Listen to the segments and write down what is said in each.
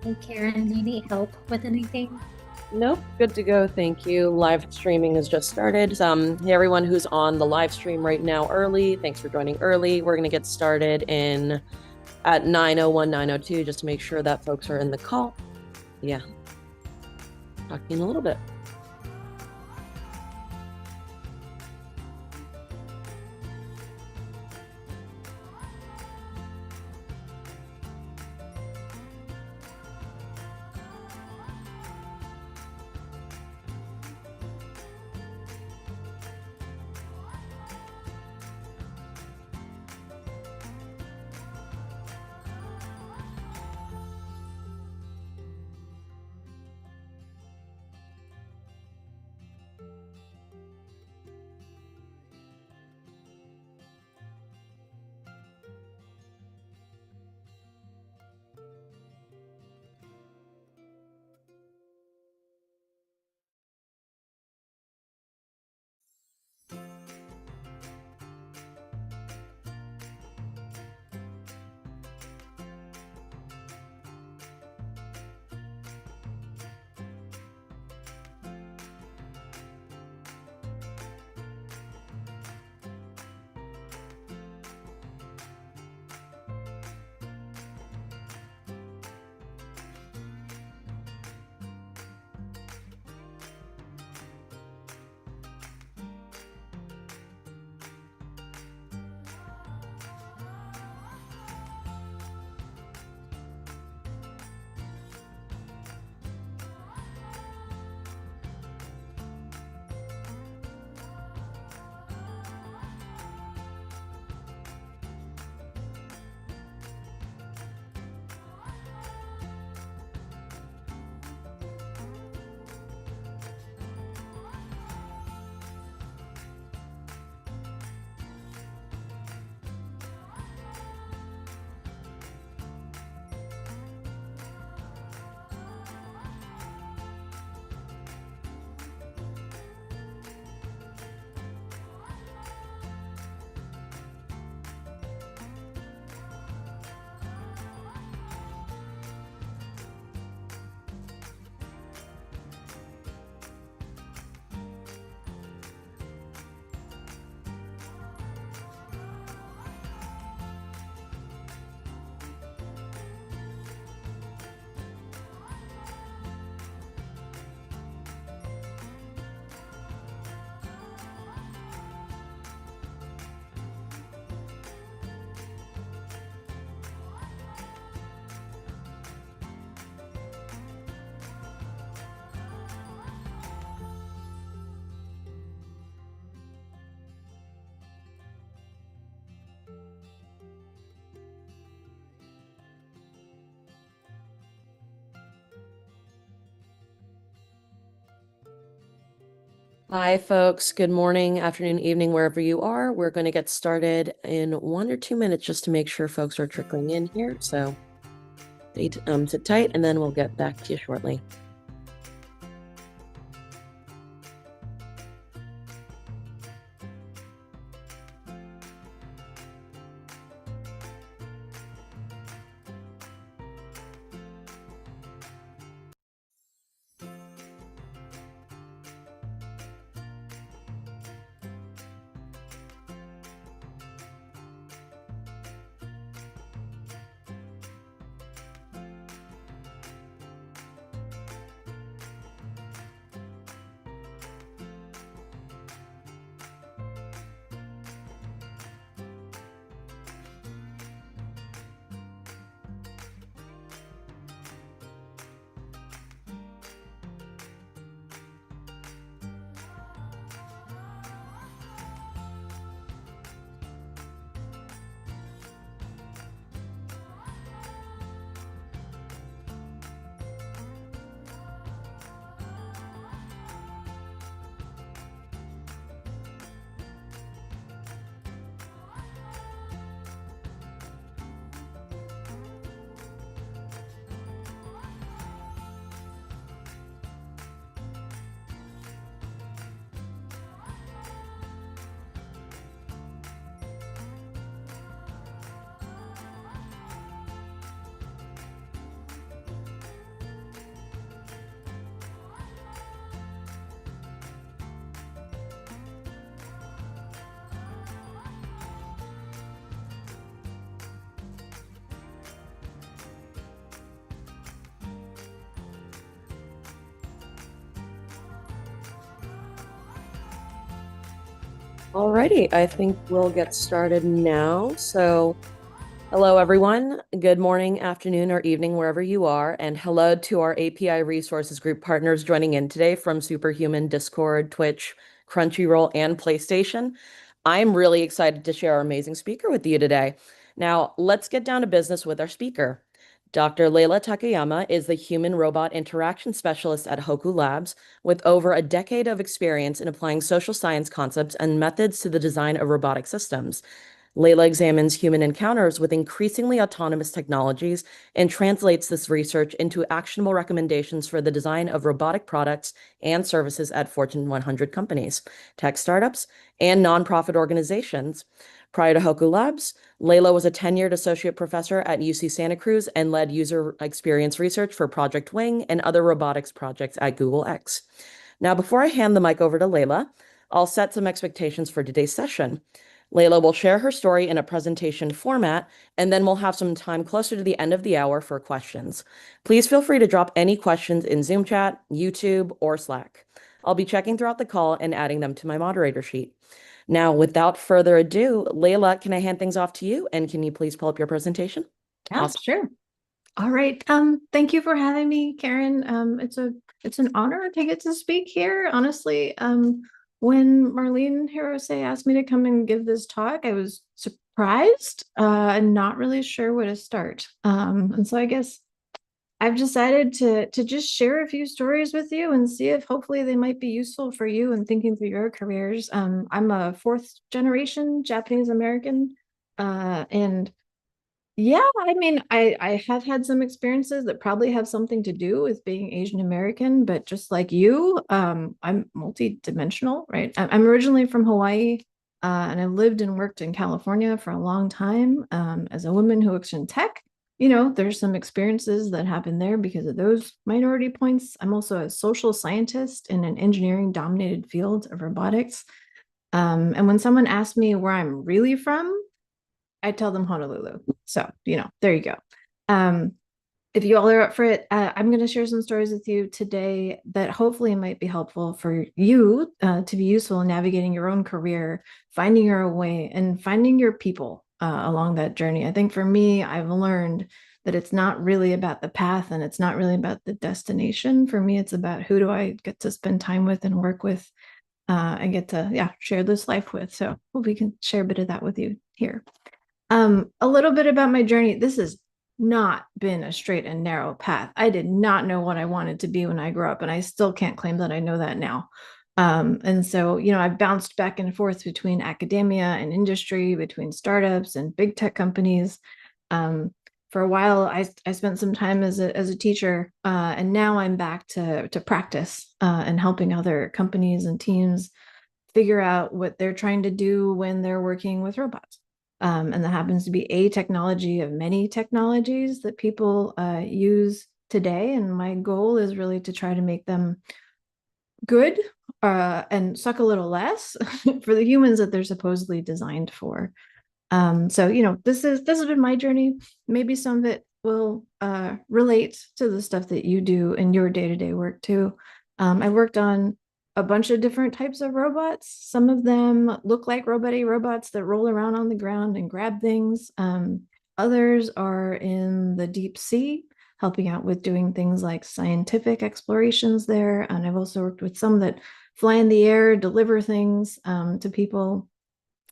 Hey Karen, do you need help with anything? Nope, good to go. Thank you. Live streaming has just started. Hey, everyone who's on the live stream right now early, thanks for joining early. We're going to get started in at 9:01, 9:02, just to make sure that folks are in the call. Yeah. Talk to you in a little bit. Hi, folks. Good morning, afternoon, evening, wherever you are. We're going to get started in 1 or 2 minutes just to make sure folks are trickling in here. So sit tight, and then we'll get back to you shortly. Alrighty, I think we'll get started now. So, hello everyone. Good morning, afternoon, or evening, wherever you are. And hello to our API Resources Group partners joining in today from Superhuman, Discord, Twitch, Crunchyroll, and PlayStation. I'm really excited to share our amazing speaker with you today. Now, let's get down to business with our speaker. Dr. Leila Takayama is the human robot interaction specialist at Hoku Labs with over a decade of experience in applying social science concepts and methods to the design of robotic systems. Leila examines human encounters with increasingly autonomous technologies and translates this research into actionable recommendations for the design of robotic products and services at Fortune 100 companies, tech startups, and nonprofit organizations. Prior to Hoku Labs, Leila was a tenured associate professor at UC Santa Cruz and led user experience research for Project Wing and other robotics projects at Google X. Now, before I hand the mic over to Leila, I'll set some expectations for today's session. Leila will share her story in a presentation format, and then we'll have some time closer to the end of the hour for questions. Please feel free to drop any questions in Zoom chat, YouTube, or Slack. I'll be checking throughout the call and adding them to my moderator sheet. Now, without further ado, Leila, can I hand things off to you? And can you please pull up your presentation? Yeah, Awesome. sure. All right. Thank you for having me, Karen. It's an honor to get to speak here. Honestly, when Marlene Hirose asked me to come and give this talk, I was surprised and not really sure where to start. And so I guess I've decided to just share a few stories with you and see if hopefully they might be useful for you in thinking through your careers. I'm a fourth generation Japanese American, and yeah, I mean, I have had some experiences that probably have something to do with being Asian American, but just like you, I'm multi-dimensional, right? I'm originally from Hawaii, and I lived and worked in California for a long time. As a woman who works in tech, there's some experiences that happen there because of those minority points. I'm also a social scientist in an engineering-dominated field of robotics. And when someone asks me where I'm really from, I tell them Honolulu. So, there you go. If you all are up for it, I'm going to share some stories with you today that hopefully might be helpful for you to be useful in navigating your own career, finding your way, and finding your people along that journey. I think for me, I've learned that it's not really about the path and it's not really about the destination. For me, it's about who do I get to spend time with and work with and get to, share this life with. So we can share a bit of that with you here. A little bit about my journey. This has not been a straight and narrow path. I did not know what I wanted to be when I grew up, and I still can't claim that I know that now. And so, I've bounced back and forth between academia and industry, between startups and big tech companies. For a while, I spent some time as a teacher, and now I'm back to practice and helping other companies and teams figure out what they're trying to do when they're working with robots. And that happens to be a technology of many technologies that people use today. And my goal is really to try to make them good and suck a little less for the humans that they're supposedly designed for. So, this has been my journey. Maybe some of it will relate to the stuff that you do in your day-to-day work too. I worked on a bunch of different types of robots. Some of them look like robots that roll around on the ground and grab things. Others are in the deep sea, helping out with doing things like scientific explorations there. And I've also worked with some that fly in the air, deliver things to people.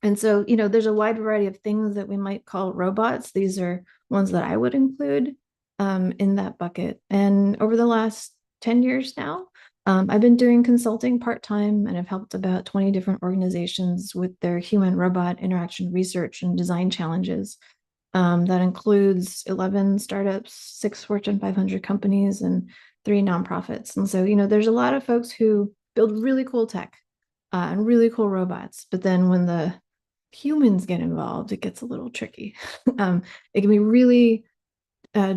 And so, there's a wide variety of things that we might call robots. These are ones that I would include in that bucket. And over the last 10 years now, I've been doing consulting part-time, and I've helped about 20 different organizations with their human-robot interaction research and design challenges. That includes 11 startups, 6 Fortune 500 companies, and 3 nonprofits. And so, there's a lot of folks who build really cool tech and really cool robots. But then when the humans get involved, it gets a little tricky. It can be really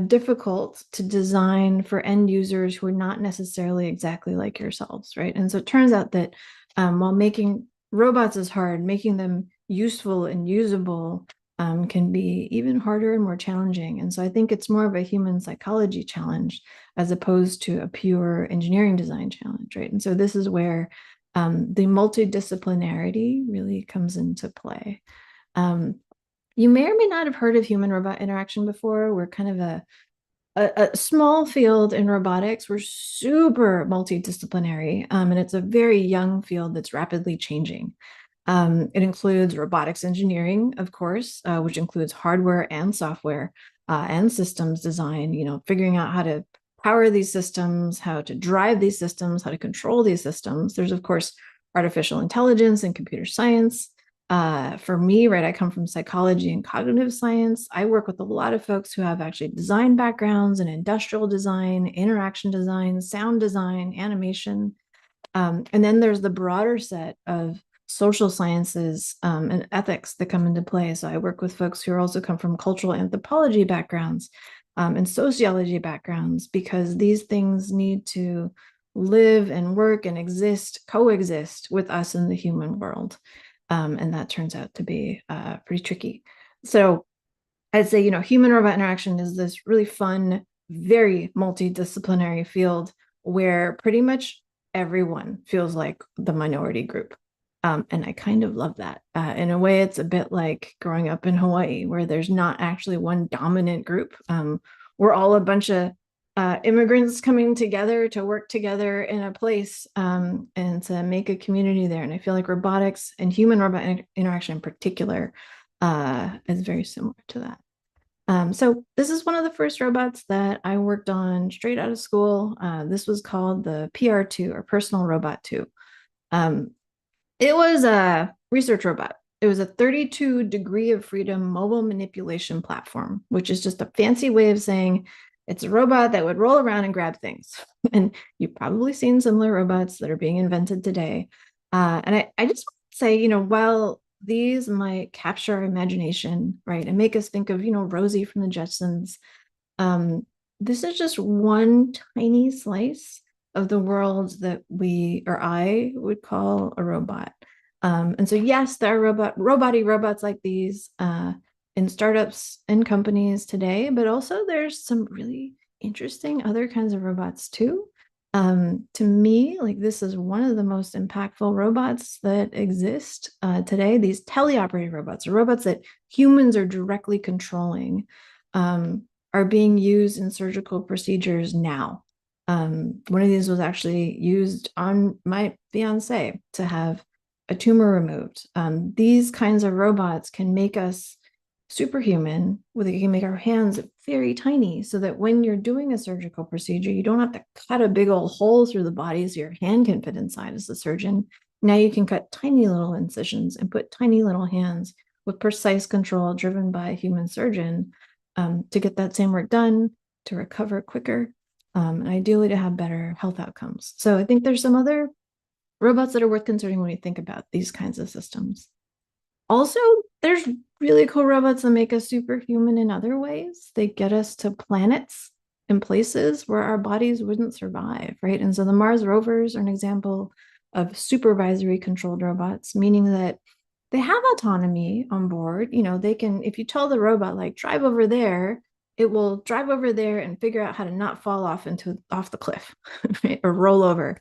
difficult to design for end users who are not necessarily exactly like yourselves, right? And so it turns out that while making robots is hard, making them useful and usable can be even harder and more challenging. And so I think it's more of a human psychology challenge as opposed to a pure engineering design challenge, right? And so this is where the multidisciplinarity really comes into play. You may or may not have heard of human-robot interaction before. We're kind of a small field in robotics. We're super multidisciplinary, and it's a very young field that's rapidly changing. It includes robotics engineering, of course, which includes hardware and software and systems design, figuring out how to power these systems, how to drive these systems, how to control these systems. There's, of course, artificial intelligence and computer science. For me, right, I come from psychology and cognitive science. I work with a lot of folks who have actually design backgrounds in industrial design, interaction design, sound design, animation. And then there's the broader set of social sciences and ethics that come into play. So I work with folks who also come from cultural anthropology backgrounds and sociology backgrounds, because these things need to live and work and coexist with us in the human world. And that turns out to be pretty tricky. So I'd say, human-robot interaction is this really fun, very multidisciplinary field where pretty much everyone feels like the minority group. And I kind of love that. In a way, it's a bit like growing up in Hawaii, where there's not actually one dominant group. We're all a bunch of immigrants coming together to work together in a place and to make a community there. And I feel like robotics and human-robot interaction in particular is very similar to that. So this is one of the first robots that I worked on straight out of school. This was called the PR2, or Personal Robot 2. It was a research robot. It was a 32 degree of freedom mobile manipulation platform, which is just a fancy way of saying it's a robot that would roll around and grab things. And you've probably seen similar robots that are being invented today. And I just want to say, while these might capture our imagination, right, and make us think of, Rosie from the Jetsons, this is just one tiny slice of the world that I would call a robot. And so, yes, there are robots like these in startups and companies today, but also there's some really interesting other kinds of robots too. To me, like, this is one of the most impactful robots that exist today. These teleoperated robots, or robots that humans are directly controlling, are being used in surgical procedures now. One of these was actually used on my fiance to have a tumor removed. These kinds of robots can make us superhuman, where they can make our hands very tiny, so that when you're doing a surgical procedure, you don't have to cut a big old hole through the body so your hand can fit inside as a surgeon. Now you can cut tiny little incisions and put tiny little hands with precise control driven by a human surgeon to get that same work done, to recover quicker, and ideally to have better health outcomes. So I think there's some other robots that are worth considering when we think about these kinds of systems. Also, there's really cool robots that make us superhuman in other ways. They get us to planets and places where our bodies wouldn't survive, right? And so the Mars rovers are an example of supervisory controlled robots, meaning that they have autonomy on board. They can, if you tell the robot, like, drive over there, it will drive over there and figure out how to not fall off the cliff, right? Or roll over.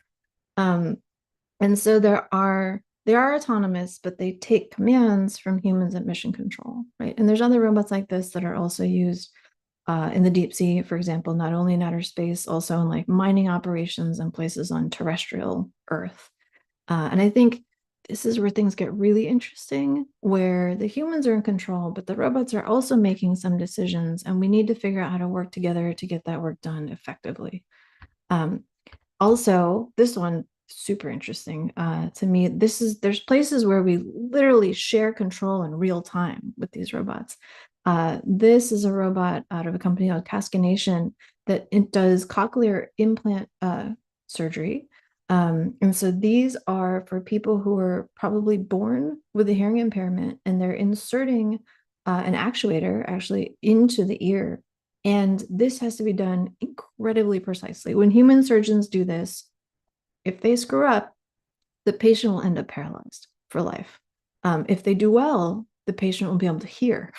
And so they are autonomous, but they take commands from humans at mission control, right? And there's other robots like this that are also used in the deep sea, for example, not only in outer space, also in like mining operations and places on terrestrial Earth. And I think this is where things get really interesting, where the humans are in control, but the robots are also making some decisions, and we need to figure out how to work together to get that work done effectively. Also, this one, super interesting to me. There's places where we literally share control in real time with these robots. This is a robot out of a company called Cascanation that it does cochlear implant surgery. And so these are for people who are probably born with a hearing impairment, and they're inserting an actuator actually into the ear. And this has to be done incredibly precisely. When human surgeons do this, if they screw up, the patient will end up paralyzed for life. If they do well, the patient will be able to hear.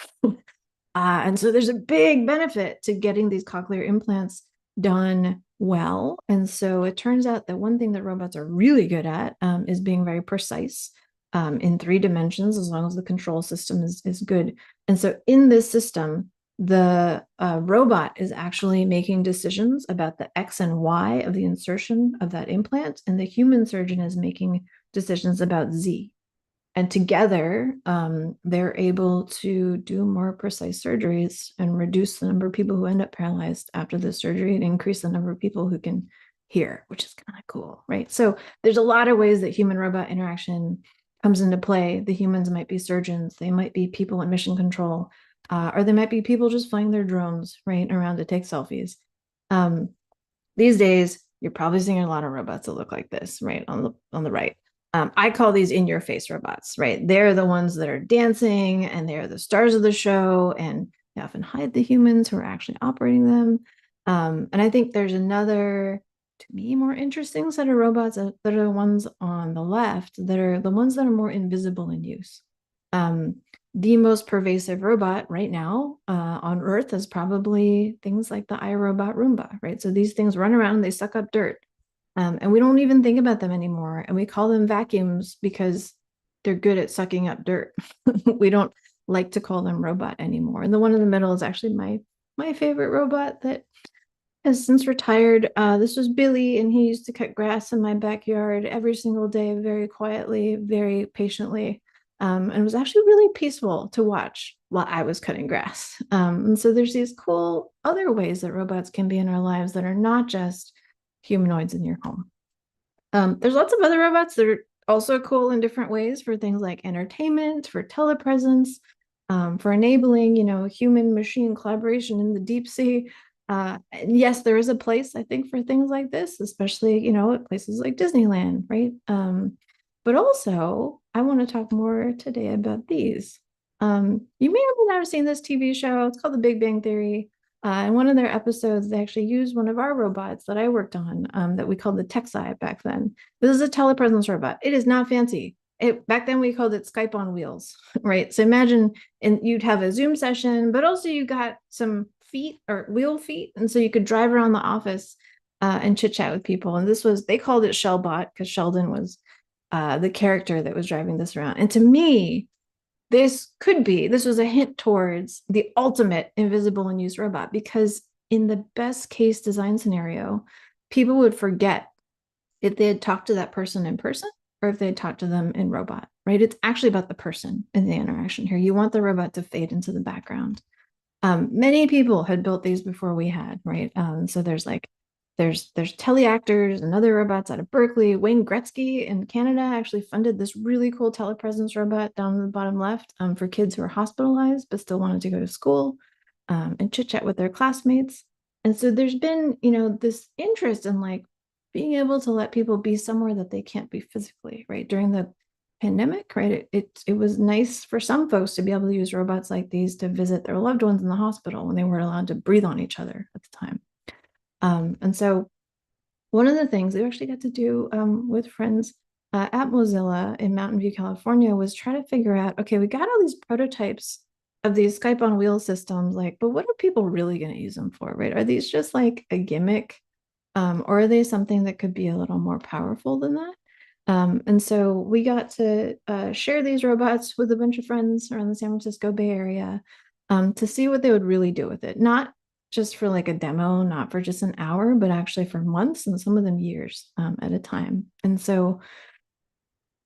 And so there's a big benefit to getting these cochlear implants done well. And so it turns out that one thing that robots are really good at is being very precise in 3 dimensions, as long as the control system is good. And so in this system, the robot is actually making decisions about the X and Y of the insertion of that implant, and the human surgeon is making decisions about Z. And together, they're able to do more precise surgeries and reduce the number of people who end up paralyzed after the surgery and increase the number of people who can hear, which is kind of cool, right? So there's a lot of ways that human-robot interaction comes into play. The humans might be surgeons, they might be people in mission control, or they might be people just flying their drones right around to take selfies. These days, you're probably seeing a lot of robots that look like this, right, on the right. I call these in-your-face robots, right? They're the ones that are dancing, and they're the stars of the show, and they often hide the humans who are actually operating them. And I think there's another, to me, more interesting set of robots that are the ones on the left, that are the ones that are more invisible in use. The most pervasive robot right now on Earth is probably things like the iRobot Roomba, right? So these things run around, they suck up dirt. And we don't even think about them anymore. And we call them vacuums because they're good at sucking up dirt. We don't like to call them robot anymore. And the one in the middle is actually my favorite robot that has since retired. This was Billy, and he used to cut grass in my backyard every single day, very quietly, very patiently. And it was actually really peaceful to watch while I was cutting grass. And so there's these cool other ways that robots can be in our lives that are not just humanoids in your home. There's lots of other robots that are also cool in different ways for things like entertainment, for telepresence, for enabling, human machine collaboration in the deep sea. And yes, there is a place, I think, for things like this, especially, at places like Disneyland, right? But also, I want to talk more today about these. You may or may not have seen this TV show. It's called The Big Bang Theory. In one of their episodes, they actually used one of our robots that I worked on that we called the Texi back then. This is a telepresence robot. It is not fancy. Back then we called it Skype on wheels, right? So imagine, and you'd have a Zoom session, but also you got some feet or wheel feet. And so you could drive around the office and chit chat with people. And they called it Shellbot because Sheldon was the character that was driving this around. And to me, this was a hint towards the ultimate invisible in use robot, because in the best case design scenario, people would forget if they had talked to that person in person or if they had talked to them in robot, right? It's actually about the person in the interaction here. You want the robot to fade into the background. Many people had built these before we had, right? So there's teleactors and other robots out of Berkeley. Wayne Gretzky in Canada actually funded this really cool telepresence robot down in the bottom left for kids who are hospitalized but still wanted to go to school and chit chat with their classmates. And so there's been, this interest in like being able to let people be somewhere that they can't be physically, right? During the pandemic, right? It was nice for some folks to be able to use robots like these to visit their loved ones in the hospital when they weren't allowed to breathe on each other at the time. And so one of the things we actually got to do with friends at Mozilla in Mountain View, California, was try to figure out, okay, we got all these prototypes of these Skype on wheels systems, but what are people really going to use them for, right? Are these just like a gimmick, or are they something that could be a little more powerful than that? And so we got to share these robots with a bunch of friends around the San Francisco Bay Area to see what they would really do with it. Not just for like a demo, not for just an hour, but actually for months and some of them years at a time. And so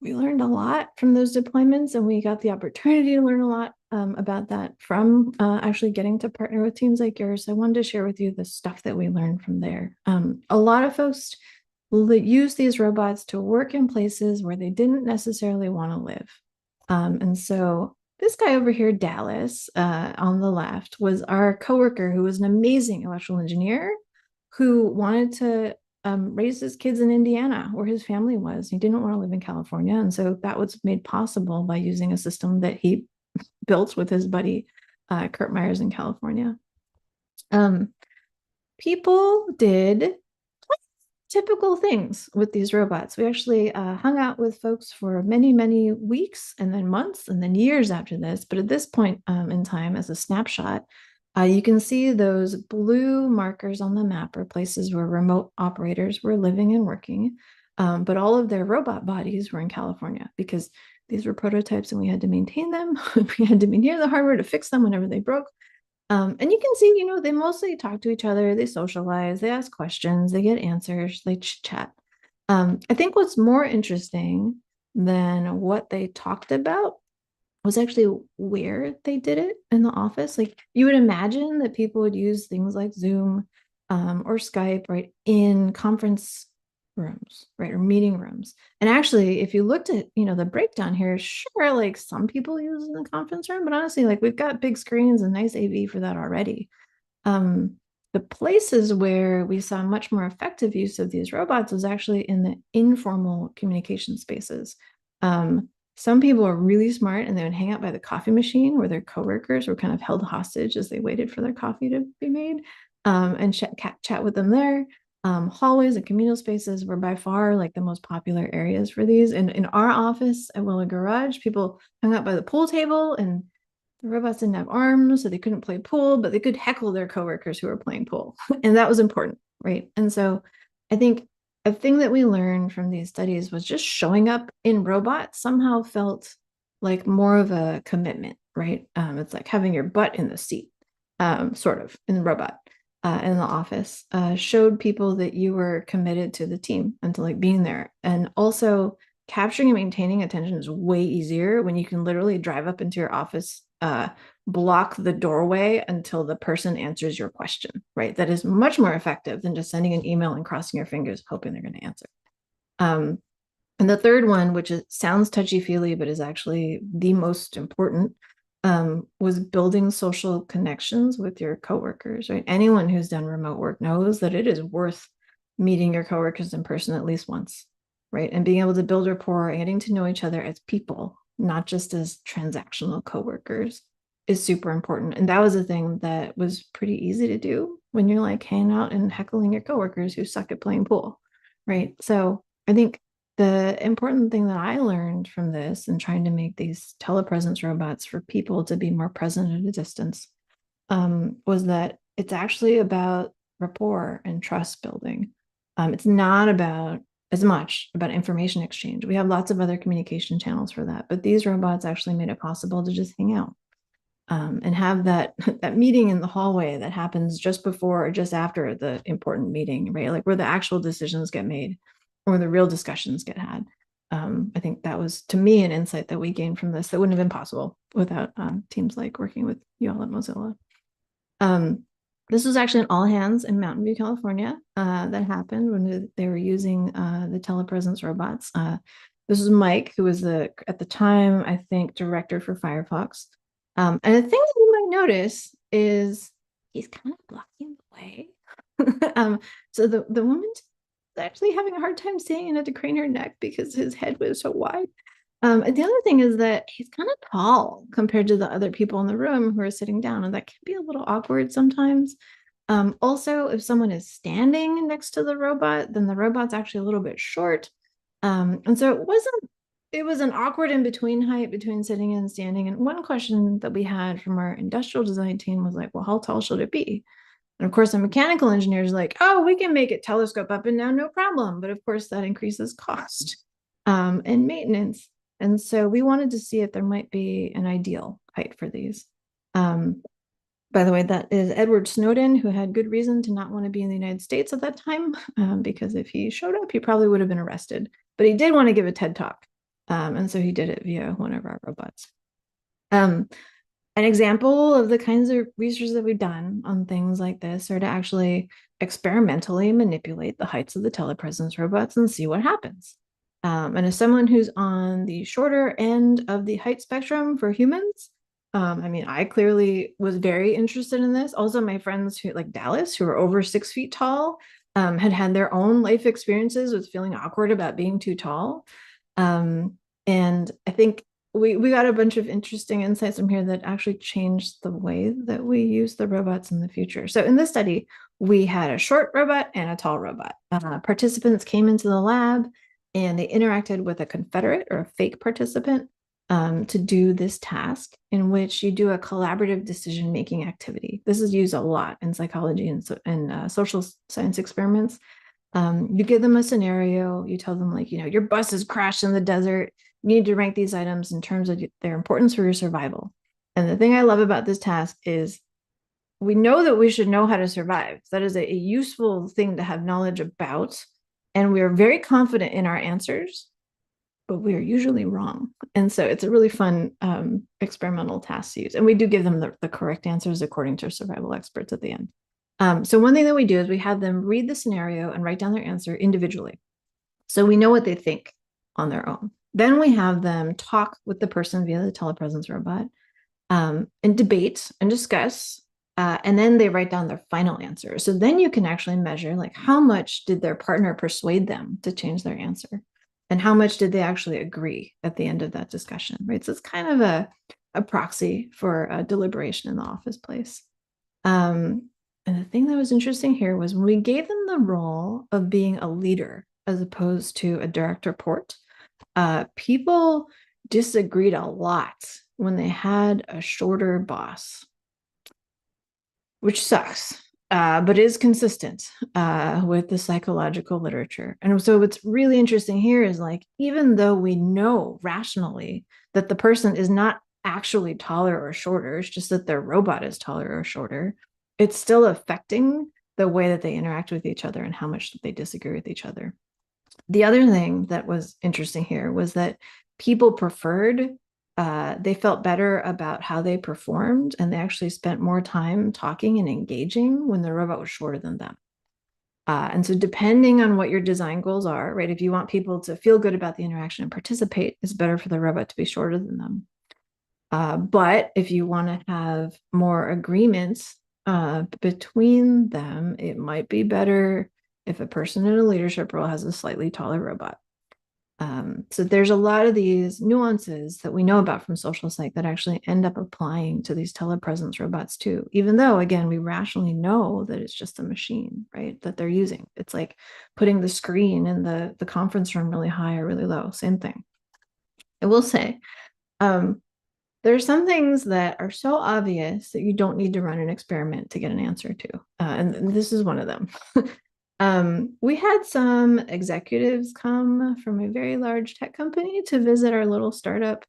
we learned a lot from those deployments, and we got the opportunity to learn a lot about that from actually getting to partner with teams like yours. I wanted to share with you the stuff that we learned from there. A lot of folks use these robots to work in places where they didn't necessarily want to live. And so this guy over here, Dallas, on the left, was our coworker who was an amazing electrical engineer who wanted to raise his kids in Indiana, where his family was. He didn't want to live in California. And so that was made possible by using a system that he built with his buddy, Kurt Myers, in California. People did typical things with these robots. We actually hung out with folks for many, many weeks and then months and then years after this. But at this point in time, as a snapshot, You can see those blue markers on the map are places where remote operators were living and working, but all of their robot bodies were in California because these were prototypes and we had to maintain them. We had to be near the hardware to fix them whenever they broke. And you can see, they mostly talk to each other, they socialize, they ask questions, they get answers, they chat. I think what's more interesting than what they talked about was actually where they did it in the office. Like you would imagine that people would use things like Zoom or Skype, right, in conference rooms, right, or meeting rooms. And actually, if you looked at, the breakdown here, sure, like some people use in the conference room, but honestly, like we've got big screens and nice AV for that already. The places where we saw much more effective use of these robots was actually in the informal communication spaces. Some people are really smart and they would hang out by the coffee machine where their coworkers were kind of held hostage as they waited for their coffee to be made, and chat with them there. Hallways and communal spaces were by far like the most popular areas for these. In our office at Willow Garage, people hung out by the pool table, and the robots didn't have arms, so they couldn't play pool, but they could heckle their coworkers who were playing pool. And that was important, right? And so I think a thing that we learned from these studies was just showing up in robots somehow felt like more of a commitment, right? It's like having your butt in the seat, sort of, in the robot. In the office, showed people that you were committed to the team and to like being there. And also capturing and maintaining attention is way easier when you can literally drive up into your office, block the doorway until the person answers your question, right? That is much more effective than just sending an email and crossing your fingers, hoping they're going to answer. And the third one, which sounds touchy-feely, but is actually the most important, was building social connections with your coworkers, right? Anyone who's done remote work knows that it is worth meeting your coworkers in person at least once, right? And being able to build rapport and getting to know each other as people, not just as transactional coworkers, is super important. And that was a thing that was pretty easy to do when you're like hanging out and heckling your coworkers who suck at playing pool, right? So I think the important thing that I learned from this and trying to make these telepresence robots for people to be more present at a distance, was that it's actually about rapport and trust building. It's not about as much about information exchange. We have lots of other communication channels for that, but these robots actually made it possible to just hang out, and have that meeting in the hallway that happens just before or just after the important meeting, right? Like where the actual decisions get made or the real discussions get had. I think that was, to me, an insight that we gained from this that wouldn't have been possible without teams like working with you all at Mozilla. This was actually an all hands in Mountain View, California, that happened when they were using the telepresence robots. This was Mike, who was at the time, I think, director for Firefox. And the thing that you might notice is he's kind of blocking the way. So the woman's actually having a hard time seeing and had to crane her neck because his head was so wide. And the other thing is that he's kind of tall compared to the other people in the room who are sitting down, and that can be a little awkward sometimes. Also, if someone is standing next to the robot, then the robot's actually a little bit short. And so it was an awkward in between height between sitting and standing. And one question that we had from our industrial design team was like, well, how tall should it be? And of course, the mechanical engineer is like, oh, we can make it telescope up and down, no problem. But of course, that increases cost and maintenance. And so we wanted to see if there might be an ideal height for these. By the way, that is Edward Snowden, who had good reason to not want to be in the United States at that time, because if he showed up, he probably would have been arrested. But he did want to give a TED Talk. And so he did it via one of our robots. An example of the kinds of research that we've done on things like this are to actually experimentally manipulate the heights of the telepresence robots and see what happens. And as someone who's on the shorter end of the height spectrum for humans, I mean, I clearly was very interested in this. Also, my friends who, like Dallas, who are over 6 feet tall, had their own life experiences with feeling awkward about being too tall. And I think we got a bunch of interesting insights from here that actually changed the way that we use the robots in the future. So in this study, we had a short robot and a tall robot. Participants came into the lab and they interacted with a confederate or a fake participant. to do this task in which you do a collaborative decision-making activity. This is used a lot in psychology and social science experiments. You give them a scenario, you tell them like, your bus has crashed in the desert. You need to rank these items in terms of their importance for your survival. And the thing I love about this task is we know that we should know how to survive. That is a useful thing to have knowledge about. And we are very confident in our answers, but we are usually wrong. And so it's a really fun experimental task to use. And we do give them the correct answers according to survival experts at the end. So one thing that we do is we have them read the scenario and write down their answer individually. So we know what they think on their own. Then we have them talk with the person via the telepresence robot and debate and discuss. And then they write down their final answer. So then you can actually measure like how much did their partner persuade them to change their answer? And how much did they actually agree at the end of that discussion, right? So it's kind of a proxy for a deliberation in the office place. And the thing that was interesting here was when we gave them the role of being a leader as opposed to a direct report, people disagreed a lot when they had a shorter boss, which sucks, but is consistent with the psychological literature. And so what's really interesting here is like, even though we know rationally that the person is not actually taller or shorter, it's just that their robot is taller or shorter, it's still affecting the way that they interact with each other and how much they disagree with each other. The other thing that was interesting here was that people preferred, they felt better about how they performed, and they actually spent more time talking and engaging when the robot was shorter than them. And so depending on what your design goals are, right, if you want people to feel good about the interaction and participate, it's better for the robot to be shorter than them. But if you want to have more agreements between them, it might be better if a person in a leadership role has a slightly taller robot. So there's a lot of these nuances that we know about from social psych that actually end up applying to these telepresence robots too, even though, again, we rationally know that it's just a machine, right, that they're using. It's like putting the screen in the conference room really high or really low, same thing. I will say, there are some things that are so obvious that you don't need to run an experiment to get an answer to. And this is one of them. We had some executives come from a very large tech company to visit our little startup.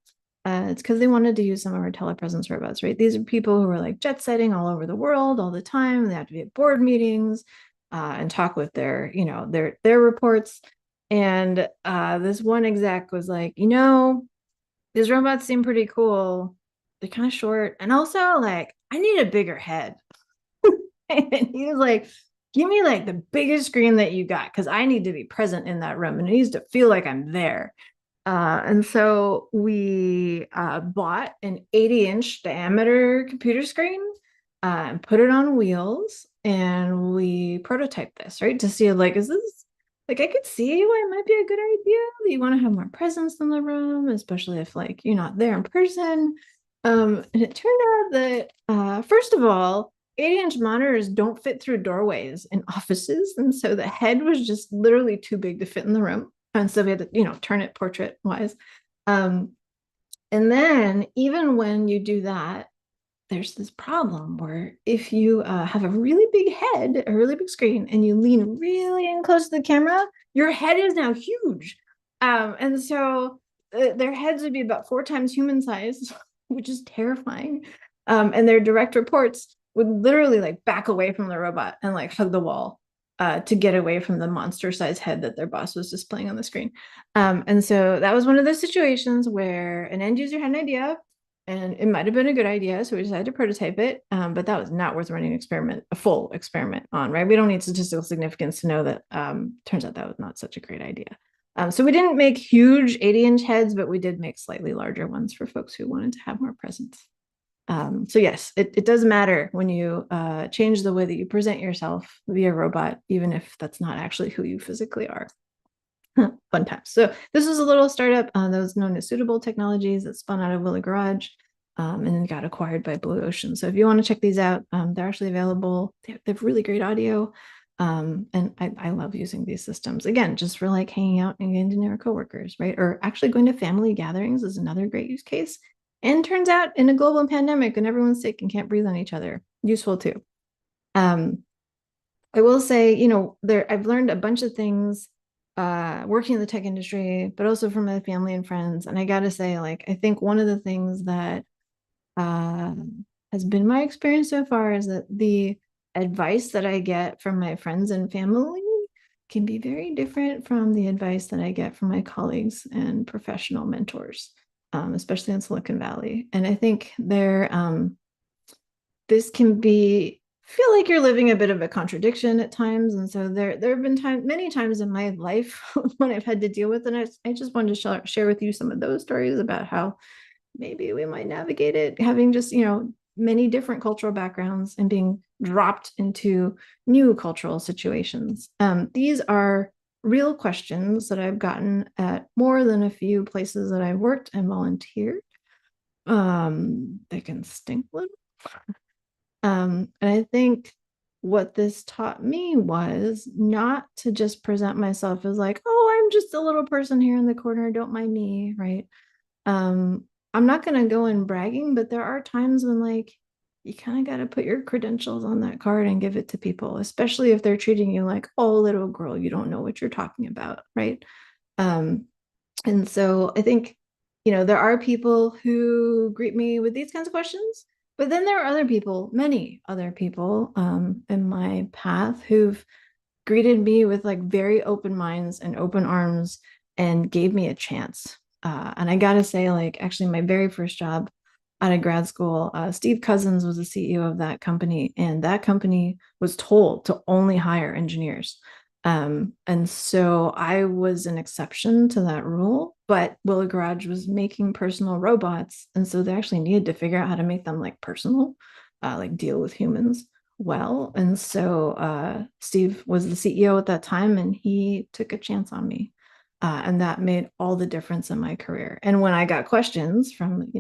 It's because they wanted to use some of our telepresence robots, right? These are people who are like jet setting all over the world all the time. They have to be at board meetings and talk with their reports. And this one exec was like, these robots seem pretty cool. They're kind of short. And also, like, I need a bigger head. And he was like, give me like the biggest screen that you got, because I need to be present in that room and it needs to feel like I'm there. And so we bought an 80-inch diameter computer screen and put it on wheels. And we prototyped this, right, to see like, is this, like, I could see why it might be a good idea that you want to have more presence in the room, especially if like you're not there in person. And it turned out that first of all, 80-inch monitors don't fit through doorways in offices. And so the head was just literally too big to fit in the room. And so we had to, turn it portrait wise. And then even when you do that, there's this problem where if you have a really big head, a really big screen, and you lean really in close to the camera, your head is now huge. And so their heads would be about 4 times human size, which is terrifying. And their direct reports would literally like back away from the robot and like hug the wall to get away from the monster size head that their boss was displaying on the screen. And so that was one of those situations where an end user had an idea and it might have been a good idea. So we decided to prototype it, but that was not worth running a full experiment on, right? We don't need statistical significance to know that turns out that was not such a great idea. So we didn't make huge 80-inch heads, but we did make slightly larger ones for folks who wanted to have more presence. So yes, it does matter when you change the way that you present yourself via robot, even if that's not actually who you physically are. Fun times. So this was a little startup that was known as Suitable Technologies that spun out of Willow Garage and then got acquired by Blue Ocean. So if you want to check these out, they're actually available. They have really great audio. And I love using these systems. Again, just for like hanging out and getting to know our coworkers, right? Or actually going to family gatherings is another great use case. And turns out in a global pandemic when everyone's sick and can't breathe on each other, useful too. I will say, I've learned a bunch of things working in the tech industry, but also from my family and friends. And I got to say, like, I think one of the things that has been my experience so far is that the advice that I get from my friends and family can be very different from the advice that I get from my colleagues and professional mentors, especially in Silicon Valley. And I think this can feel like you're living a bit of a contradiction at times. And so there have been many times in my life when I've had to deal with it. I just wanted to share with you some of those stories about how maybe we might navigate it, having just, many different cultural backgrounds and being dropped into new cultural situations. These are real questions that I've gotten at more than a few places that I've worked and volunteered. They can stink a little. And I think what this taught me was not to just present myself as like, oh, I'm just a little person here in the corner, don't mind me, right? I'm not going to go in bragging, but there are times when like you kind of got to put your credentials on that card and give it to people, especially if they're treating you like, oh, little girl, you don't know what you're talking about, right? And so I think, there are people who greet me with these kinds of questions, but then there are other people, many other people in my path who've greeted me with like very open minds and open arms and gave me a chance. And I gotta say, like, actually, my very first job out of grad school, Steve Cousins was the CEO of that company, and that company was told to only hire engineers. And so I was an exception to that rule, but Willow Garage was making personal robots. And so they actually needed to figure out how to make them like personal, like deal with humans well. And so Steve was the CEO at that time, and he took a chance on me. And that made all the difference in my career. And when I got questions from,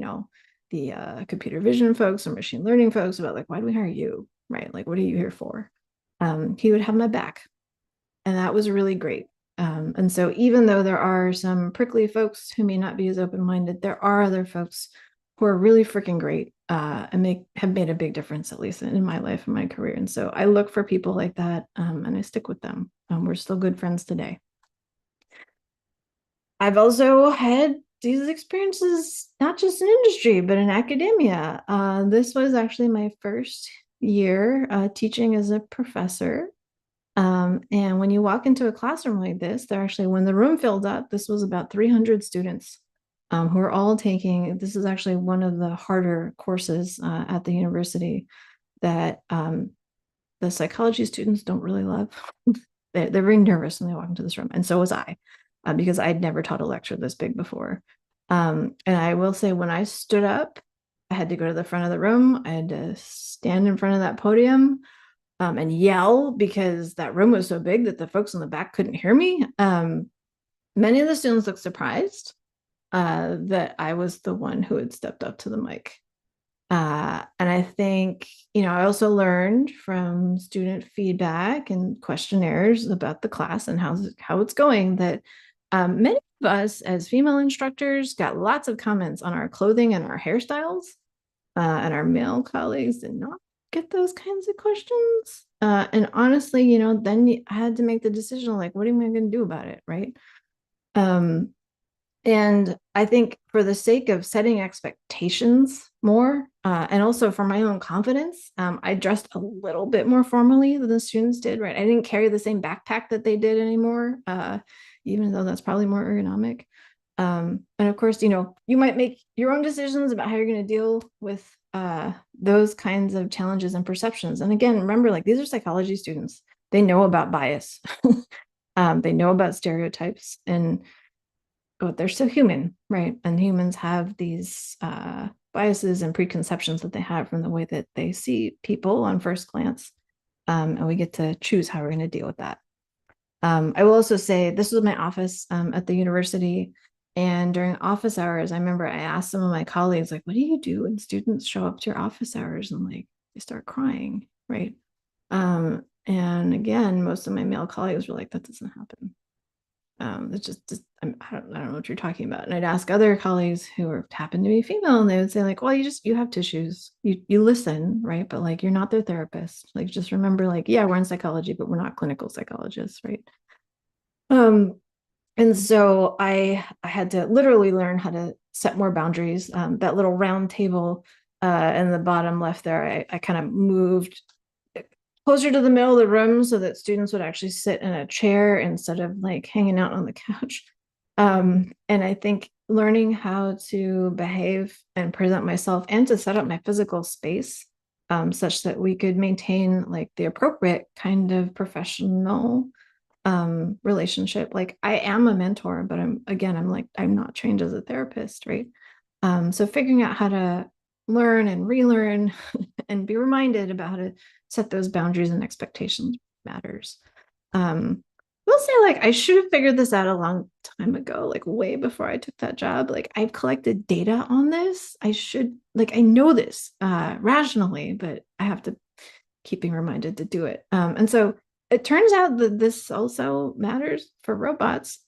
the computer vision folks or machine learning folks about like, why do we hire you? Right? Like, what are you here for? He would have my back. And that was really great. And so even though there are some prickly folks who may not be as open-minded, there are other folks who are really freaking great and have made a big difference, at least in my life and my career. And so I look for people like that and I stick with them. We're still good friends today. I've also had these experiences, not just in industry, but in academia. This was actually my first year teaching as a professor. And when you walk into a classroom like this, when the room filled up, this was about 300 students who are all taking, this is actually one of the harder courses at the university that the psychology students don't really love. They're very nervous when they walk into this room. And so was I, because I'd never taught a lecture this big before. And I will say when I stood up, I had to go to the front of the room. I had to stand in front of that podium and yell because that room was so big that the folks in the back couldn't hear me. Many of the students looked surprised that I was the one who had stepped up to the mic. And I think, I also learned from student feedback and questionnaires about the class and how it's going that many of us as female instructors got lots of comments on our clothing and our hairstyles, and our male colleagues did not get those kinds of questions. And honestly, then I had to make the decision, like, what am I going to do about it, right? And I think for the sake of setting expectations more, and also for my own confidence, I dressed a little bit more formally than the students did, right? I didn't carry the same backpack that they did anymore, even though that's probably more ergonomic. And of course, you might make your own decisions about how you're going to deal with those kinds of challenges and perceptions. And again, remember, like, these are psychology students. They know about bias. They know about stereotypes, but they're still human, right? And humans have these biases and preconceptions that they have from the way that they see people on first glance. And we get to choose how we're going to deal with that. I will also say this was my office at the university. And during office hours, I remember I asked some of my colleagues, like, what do you do when students show up to your office hours and like they start crying, right? And again, most of my male colleagues were like, that doesn't happen. It's just I don't know what you're talking about. And I'd ask other colleagues who happened to be female, and they would say like, well, you have tissues, you listen, right? But like, you're not their therapist. Like, just remember, like, yeah, we're in psychology, but we're not clinical psychologists, right? And so I had to literally learn how to set more boundaries. That little round table in the bottom left there, I kind of moved closer to the middle of the room so that students would actually sit in a chair instead of like hanging out on the couch. And I think learning how to behave and present myself and to set up my physical space such that we could maintain like the appropriate kind of professional relationship. Like, I am a mentor, but I'm not trained as a therapist, right? So figuring out how to learn and relearn and be reminded about how to set those boundaries and expectations matters. We'll say, like, I should have figured this out a long time ago, like way before I took that job. Like, I've collected data on this. I know this rationally, but I have to keep being reminded to do it. And so it turns out that this also matters for robots.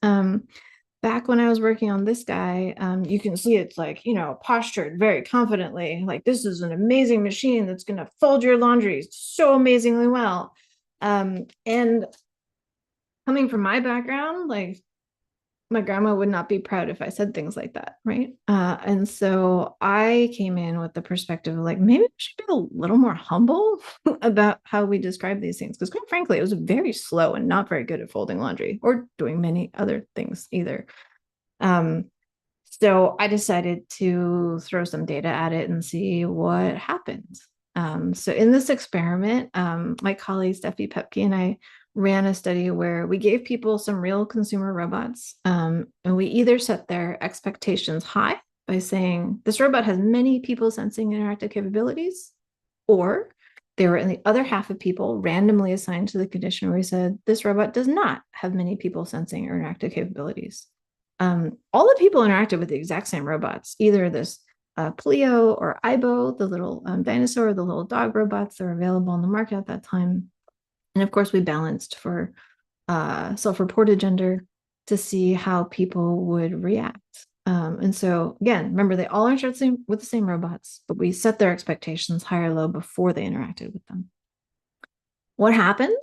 Back when I was working on this guy, you can see it's like, postured very confidently, like, this is an amazing machine that's going to fold your laundry so amazingly well. And coming from my background, like, my grandma would not be proud if I said things like that, right? And so I came in with the perspective of like, maybe we should be a little more humble about how we describe these things. Because quite frankly, it was very slow and not very good at folding laundry or doing many other things either. So I decided to throw some data at it and see what happens. So in this experiment, my colleague Steffi Pepke and I ran a study where we gave people some real consumer robots, and we either set their expectations high by saying this robot has many people sensing interactive capabilities, or they were in the other half of people randomly assigned to the condition where we said this robot does not have many people sensing or interactive capabilities. All the people interacted with the exact same robots, either this Pleo or Aibo, the little dinosaur, the little dog robots that were available on the market at that time. And of course, we balanced for self-reported gender to see how people would react. And so again, remember, they all interacted with the same robots, but we set their expectations high or low before they interacted with them. What happened?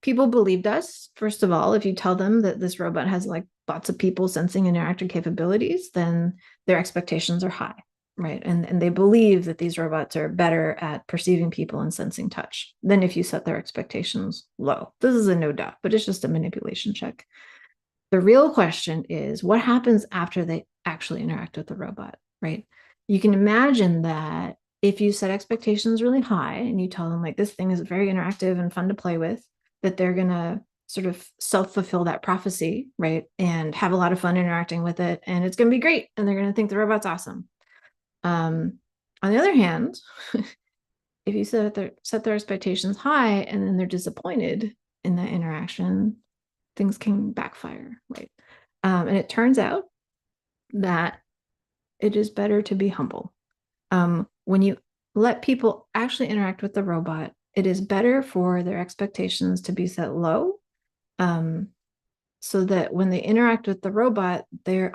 People believed us. First of all, if you tell them that this robot has like lots of people sensing and interactive capabilities, then their expectations are high, right? And they believe that these robots are better at perceiving people and sensing touch than if you set their expectations low. This is a no doubt, but it's just a manipulation check. The real question is what happens after they actually interact with the robot, right? You can imagine that if you set expectations really high and you tell them like this thing is very interactive and fun to play with, that they're going to sort of self-fulfill that prophecy, right? And have a lot of fun interacting with it. And it's going to be great. And they're going to think the robot's awesome. On the other hand, if you set their expectations high and then they're disappointed in that interaction, things can backfire, right? And it turns out that it is better to be humble. When you let people actually interact with the robot, it is better for their expectations to be set low, so that when they interact with the robot, they're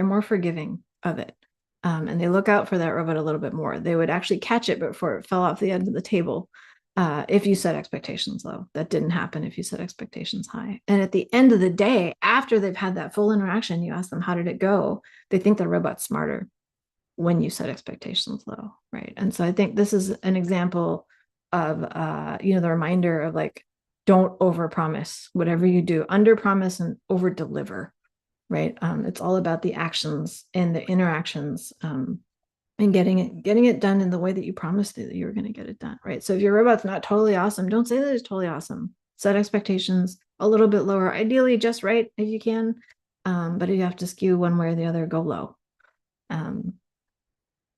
more forgiving of it. And they look out for that robot a little bit more. They would actually catch it before it fell off the end of the table if you set expectations low. That didn't happen if you set expectations high. And at the end of the day, after they've had that full interaction, you ask them, how did it go? They think the robot's smarter when you set expectations low, right? And so I think this is an example of, the reminder of like, don't overpromise. Whatever you do, underpromise and overdeliver, right? It's all about the actions and the interactions, and getting it done in the way that you promised that you were going to get it done, right? So if your robot's not totally awesome, don't say that it's totally awesome. Set expectations a little bit lower, ideally just right if you can, but if you have to skew one way or the other, go low.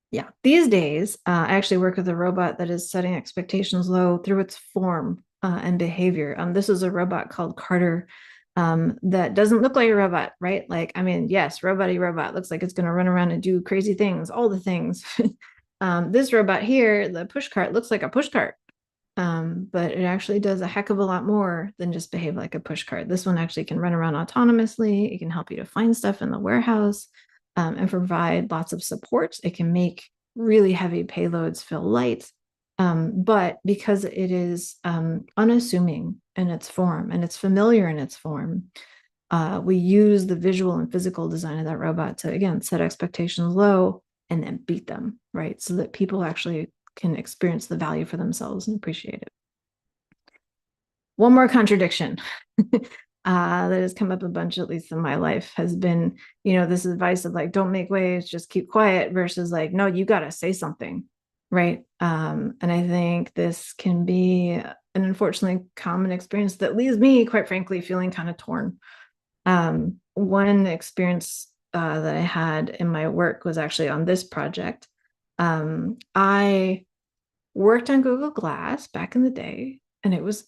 Yeah, these days, I actually work with a robot that is setting expectations low through its form and behavior. This is a robot called Carter that doesn't look like a robot, right? Like, I mean, yes, robot-y robot looks like it's going to run around and do crazy things, all the things. This robot here, the push cart, looks like a push cart. but it actually does a heck of a lot more than just behave like a push cart. This one actually can run around autonomously. It can help you to find stuff in the warehouse, and provide lots of supports. It can make really heavy payloads feel light. But because it is unassuming in its form and it's familiar in its form, we use the visual and physical design of that robot to, again, set expectations low and then beat them, right? So that people actually can experience the value for themselves and appreciate it. One more contradiction that has come up a bunch, at least in my life, has been, this advice of like, don't make waves, just keep quiet, versus like, no, you got to say something, right? And I think this can be an unfortunately common experience that leaves me, quite frankly, feeling kind of torn. One experience that I had in my work was actually on this project. I worked on Google Glass back in the day, and it was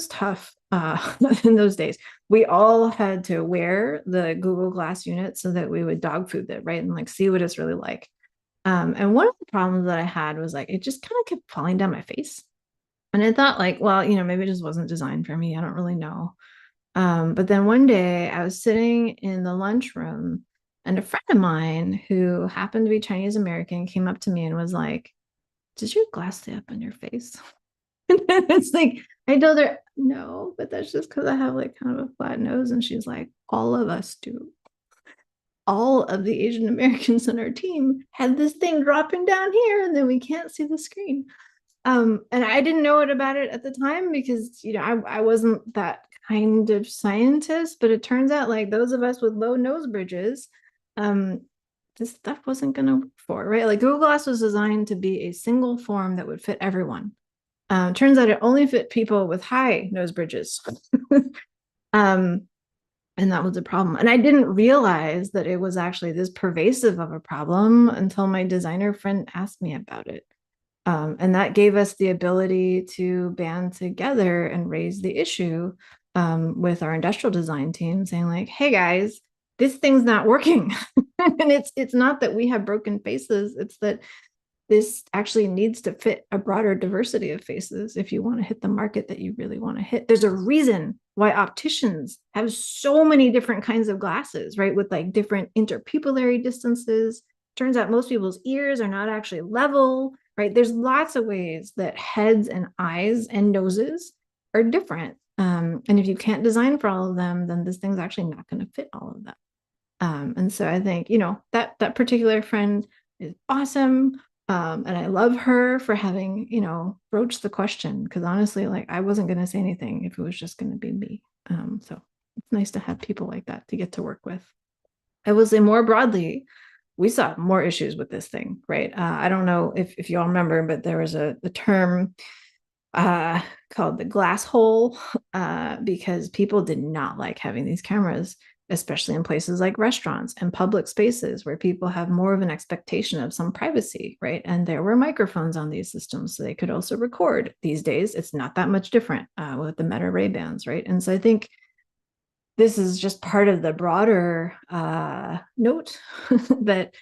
tough in those days. We all had to wear the Google Glass unit so that we would dog food it, right? And like see what it's really like. And one of the problems that I had was like, it just kind of kept falling down my face. And I thought like, well, maybe it just wasn't designed for me. I don't really know. But then one day I was sitting in the lunchroom, and a friend of mine who happened to be Chinese American came up to me and was like, "Does your glass stay up on your face?" And then it's like, I told her, "No, but that's just because I have like kind of a flat nose." And she's like, "All of us do. All of the Asian Americans on our team had this thing dropping down here, and then we can't see the screen." And I didn't know it about it at the time because, I wasn't that kind of scientist, but it turns out like those of us with low nose bridges, this stuff wasn't going to work for, right? Like Google Glass was designed to be a single form that would fit everyone. Turns out it only fit people with high nose bridges. And that was a problem. And I didn't realize that it was actually this pervasive of a problem until my designer friend asked me about it. And that gave us the ability to band together and raise the issue with our industrial design team, saying like, "Hey guys, this thing's not working." And it's not that we have broken faces, it's that this actually needs to fit a broader diversity of faces if you want to hit the market that you really want to hit. There's a reason why opticians have so many different kinds of glasses, right? With like different interpupillary distances. Turns out most people's ears are not actually level, right? There's lots of ways that heads and eyes and noses are different. And if you can't design for all of them, then this thing's actually not going to fit all of them. And so I think, that particular friend is awesome. And I love her for having, broached the question, because honestly, like I wasn't going to say anything if it was just going to be me. So it's nice to have people like that to get to work with. I will say more broadly, we saw more issues with this thing, right? I don't know if you all remember, but there was a term called the glass hole, because people did not like having these cameras, especially in places like restaurants and public spaces where people have more of an expectation of some privacy, right? And there were microphones on these systems, so they could also record. These days, it's not that much different with the Meta Ray-Bans, right? And so I think this is just part of the broader note that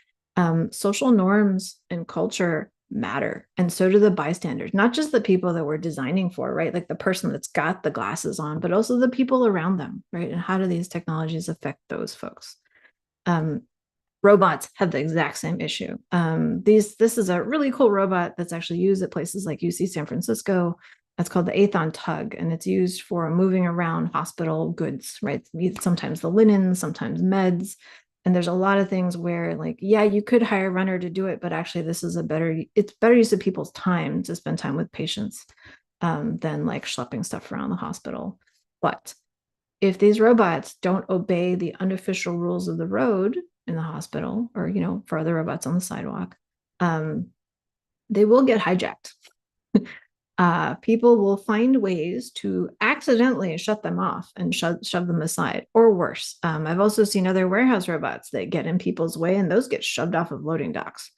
social norms and culture matter, and so do the bystanders, not just the people that we're designing for, right? Like the person that's got the glasses on, but also the people around them, right? And how do these technologies affect those folks? Robots have the exact same issue. This is a really cool robot that's actually used at places like UC San Francisco. That's called the Athon Tug, and it's used for moving around hospital goods, right? Sometimes the linen, sometimes meds. And there's a lot of things where like, yeah, you could hire a runner to do it, but actually this is it's better use of people's time to spend time with patients than like schlepping stuff around the hospital. But if these robots don't obey the unofficial rules of the road in the hospital, or, for other robots on the sidewalk, they will get hijacked. People will find ways to accidentally shut them off and shove them aside, or worse. I've also seen other warehouse robots that get in people's way, and those get shoved off of loading docks.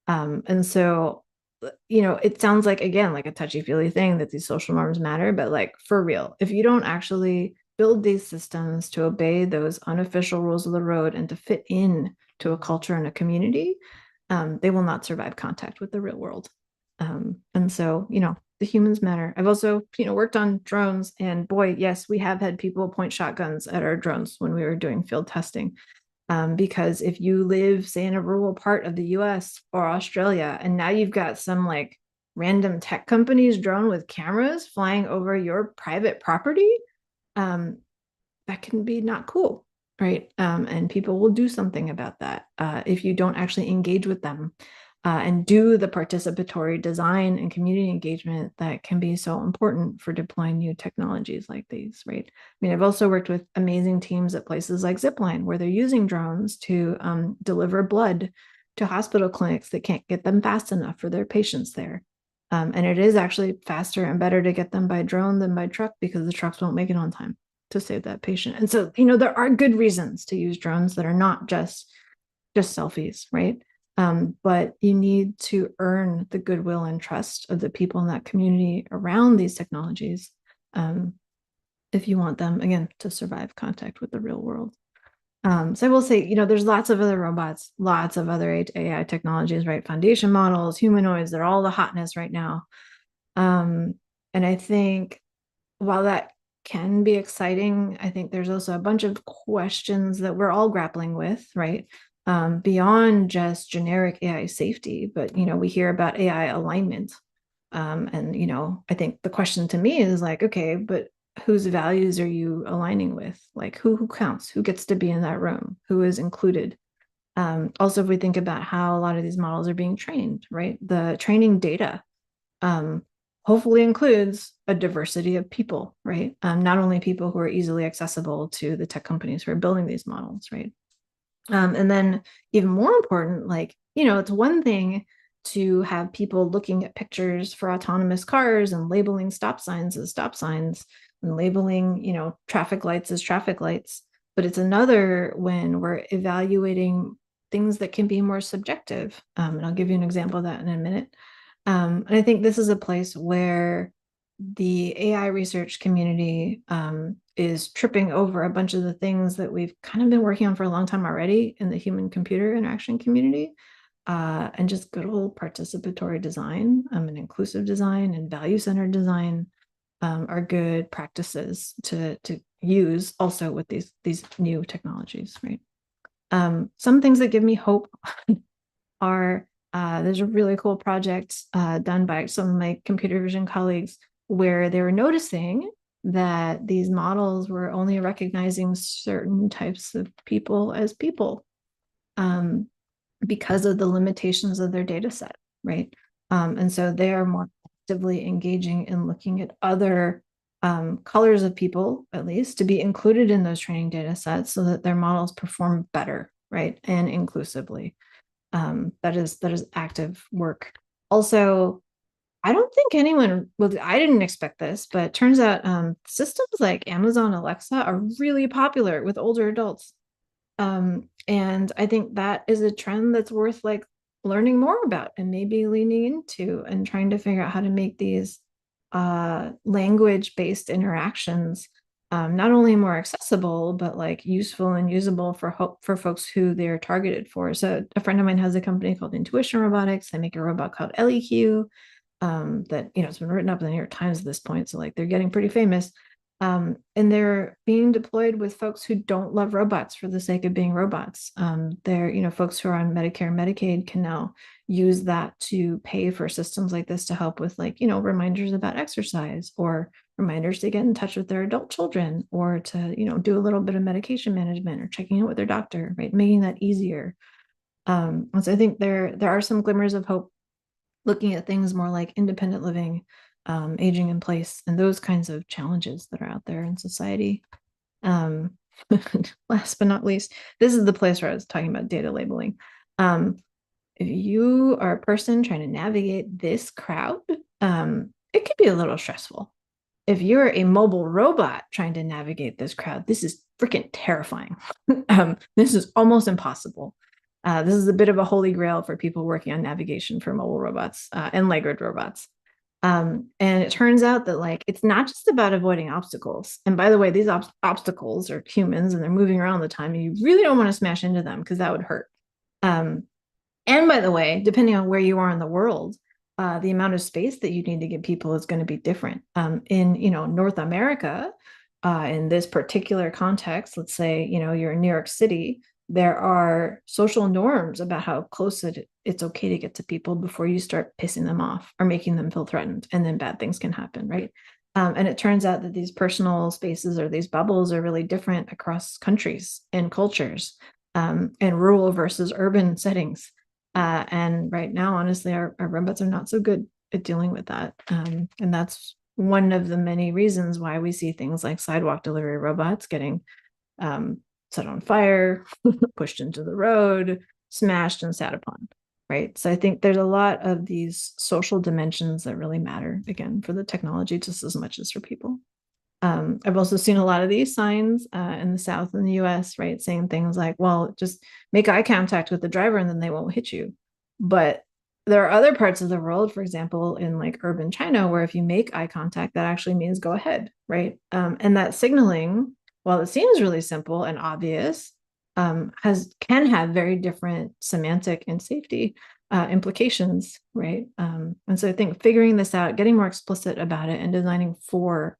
And so, it sounds like, again, like a touchy-feely thing that these social norms matter, but like for real, if you don't actually build these systems to obey those unofficial rules of the road and to fit in to a culture and a community, they will not survive contact with the real world. And so, the humans matter. I've also, worked on drones, and boy, yes, we have had people point shotguns at our drones when we were doing field testing. Because if you live, say, in a rural part of the US or Australia, and now you've got some like random tech company's drone with cameras flying over your private property, that can be not cool, right? And people will do something about that if you don't actually engage with them and do the participatory design and community engagement that can be so important for deploying new technologies like these, right? I mean, I've also worked with amazing teams at places like Zipline, where they're using drones to deliver blood to hospital clinics that can't get them fast enough for their patients there. And it is actually faster and better to get them by drone than by truck, because the trucks won't make it on time to save that patient. And so, there are good reasons to use drones that are not just selfies, right? But you need to earn the goodwill and trust of the people in that community around these technologies if you want them, again, to survive contact with the real world. So I will say, there's lots of other robots, lots of other AI technologies, right? Foundation models, humanoids, they're all the hotness right now. And I think while that can be exciting, I think there's also a bunch of questions that we're all grappling with, right? Beyond just generic AI safety, but we hear about AI alignment. And I think the question to me is like, okay, but whose values are you aligning with? Like who counts? Who gets to be in that room? Who is included? Also, if we think about how a lot of these models are being trained, right? The training data hopefully includes a diversity of people, right? Not only people who are easily accessible to the tech companies who are building these models, right? And then even more important, like, it's one thing to have people looking at pictures for autonomous cars and labeling stop signs as stop signs and labeling, traffic lights as traffic lights. But it's another when we're evaluating things that can be more subjective. And I'll give you an example of that in a minute. And I think this is a place where the AI research community is tripping over a bunch of the things that we've kind of been working on for a long time already in the human computer interaction community. And just good old participatory design and inclusive design and value-centered design are good practices to use also with these new technologies, right? Some things that give me hope are there's a really cool project done by some of my computer vision colleagues where they were noticing that these models were only recognizing certain types of people as people because of the limitations of their data set, right? And so they are more actively engaging in looking at other colors of people, at least, to be included in those training data sets so that their models perform better, right? And inclusively. That is active work. Also, I don't think anyone, well, I didn't expect this, but it turns out systems like Amazon Alexa are really popular with older adults. And I think that is a trend that's worth like learning more about and maybe leaning into and trying to figure out how to make these language-based interactions not only more accessible, but like useful and usable for folks who they're targeted for. So a friend of mine has a company called Intuition Robotics. They make a robot called LEQ that, it's been written up in the New York Times at this point. So like they're getting pretty famous. And they're being deployed with folks who don't love robots for the sake of being robots. They're, folks who are on Medicare and Medicaid can now use that to pay for systems like this to help with like, reminders about exercise or reminders to get in touch with their adult children or to, do a little bit of medication management or checking in with their doctor, right? Making that easier. And so I think there are some glimmers of hope looking at things more like independent living, aging in place, and those kinds of challenges that are out there in society. Last but not least, this is the place where I was talking about data labeling. If you are a person trying to navigate this crowd, it could be a little stressful. If you're a mobile robot trying to navigate this crowd, this is freaking terrifying. This is almost impossible. This is a bit of a holy grail for people working on navigation for mobile robots and legged robots. And it turns out that like it's not just about avoiding obstacles. And by the way, these obstacles are humans and they're moving around all the time. And you really don't want to smash into them because that would hurt. And by the way, depending on where you are in the world, the amount of space that you need to give people is going to be different. In North America, in this particular context, let's say you're in New York City, there are social norms about how close it's okay to get to people before you start pissing them off or making them feel threatened, and then bad things can happen, right? And it turns out that these personal spaces or these bubbles are really different across countries and cultures, and rural versus urban settings. And right now, honestly, our robots are not so good at dealing with that. And that's one of the many reasons why we see things like sidewalk delivery robots getting set on fire, pushed into the road, smashed and sat upon, right? So I think there's a lot of these social dimensions that really matter, again, for the technology just as much as for people. I've also seen a lot of these signs in the South in the US, right? Saying things like, well, just make eye contact with the driver and then they won't hit you. But there are other parts of the world, for example, in like urban China, where if you make eye contact, that actually means go ahead, right? And that signaling, while it seems really simple and obvious, can have very different semantic and safety implications, right? And so I think figuring this out, getting more explicit about it, and designing for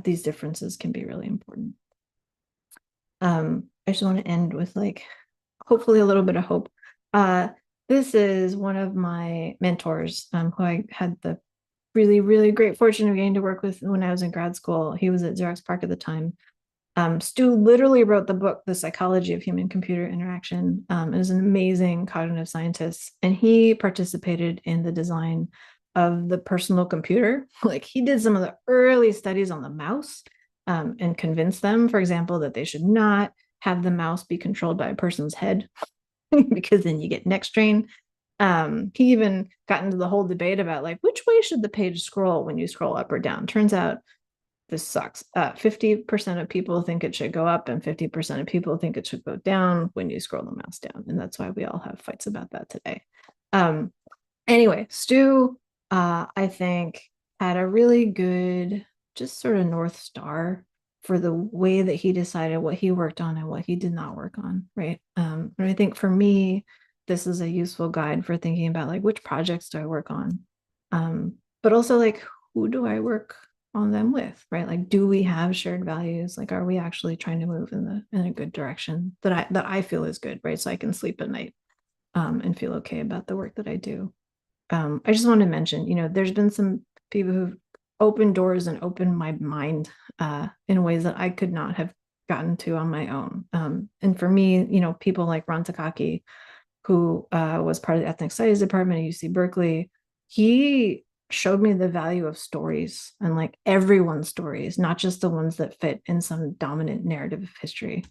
these differences can be really important. I just want to end with like hopefully a little bit of hope. This is one of my mentors who I had the really, really great fortune of getting to work with when I was in grad school. He was at Xerox PARC at the time. Stu literally wrote the book, The Psychology of Human-Computer Interaction. Is an amazing cognitive scientist, and he participated in the design of the personal computer. Like he did some of the early studies on the mouse and convinced them, for example, that they should not have the mouse be controlled by a person's head because then you get neck strain. He even got into the whole debate about like which way should the page scroll when you scroll up or down. Turns out this sucks. 50% of people think it should go up and 50% of people think it should go down when you scroll the mouse down. And that's why we all have fights about that today. Anyway, Stu, I think, had a really good, just sort of North Star for the way that he decided what he worked on and what he did not work on, right? And I think for me, this is a useful guide for thinking about like which projects do I work on, but also like who do I work on them with, right? Like, do we have shared values? Like, are we actually trying to move in a good direction that I feel is good, right? So I can sleep at night and feel okay about the work that I do. I just want to mention, there's been some people who've opened doors and opened my mind in ways that I could not have gotten to on my own. And for me, people like Ron Takaki, who was part of the ethnic studies department at UC Berkeley, he showed me the value of stories and like everyone's stories, not just the ones that fit in some dominant narrative of history.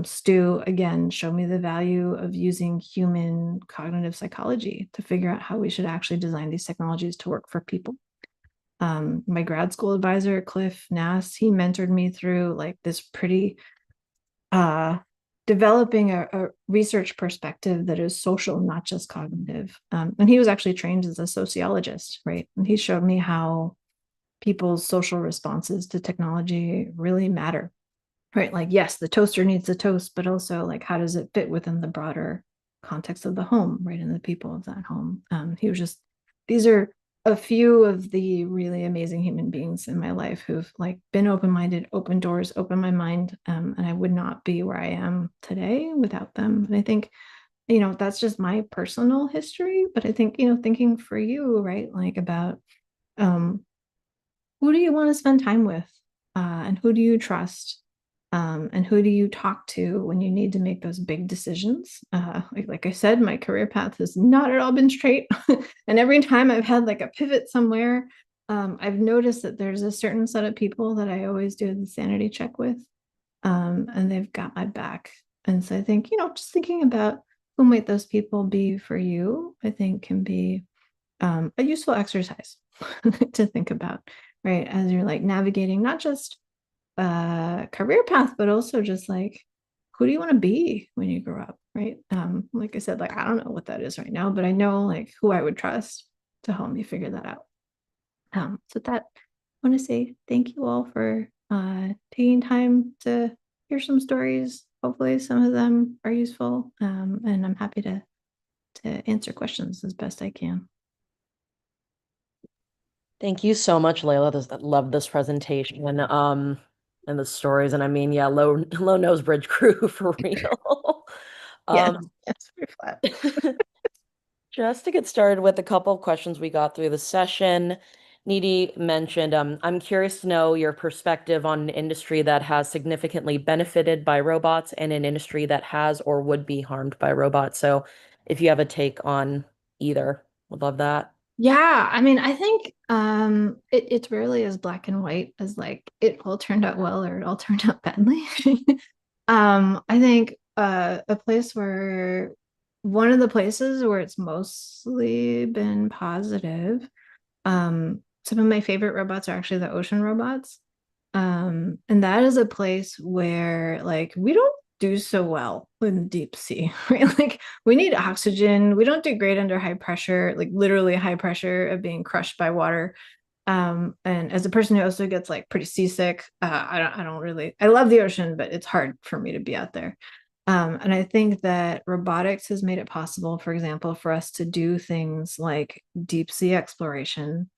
Stu, again, showed me the value of using human cognitive psychology to figure out how we should actually design these technologies to work for people. My grad school advisor, Cliff Nass, he mentored me through like this pretty developing a research perspective that is social, not just cognitive. And he was actually trained as a sociologist, right? And he showed me how people's social responses to technology really matter, right? Like, yes, the toaster needs a toast, but also like, how does it fit within the broader context of the home, right? And the people of that home. These are a few of the really amazing human beings in my life who've like been open-minded, open doors, open my mind. And I would not be where I am today without them. And I think, that's just my personal history, but I think, thinking for you, right? Like about who do you want to spend time with? And who do you trust? And who do you talk to when you need to make those big decisions? Like I said, my career path has not at all been straight. And every time I've had like a pivot somewhere, I've noticed that there's a certain set of people that I always do the sanity check with, and they've got my back. And so I think, just thinking about who might those people be for you, I think can be a useful exercise to think about, right? As you're like navigating not just career path, but also just like who do you want to be when you grow up, right? Like I said, like I don't know what that is right now, but I know like who I would trust to help me figure that out. So that I want to say thank you all for taking time to hear some stories. Hopefully some of them are useful, and I'm happy to answer questions as best I can. Thank you so much, Layla. Love this presentation, and the stories. And I mean, yeah, low nose bridge crew for real. Yes, Um, it's pretty flat. just to get started with a couple of questions we got through the session. Needy mentioned, I'm curious to know your perspective on an industry that has significantly benefited by robots and an industry that has or would be harmed by robots. So if you have a take on either, would love that. Yeah, I mean, I think it's rarely as black and white as like it all turned out well or it all turned out badly. I think a place where one of the places where it's mostly been positive, some of my favorite robots are actually the ocean robots. And that is a place where like we don't do so well in deep sea, right? Like we need oxygen. We don't do great under high pressure, like literally high pressure of being crushed by water. And as a person who also gets like pretty seasick, I don't really, I love the ocean, but it's hard for me to be out there. And I think that robotics has made it possible, for example, for us to do things like deep sea exploration,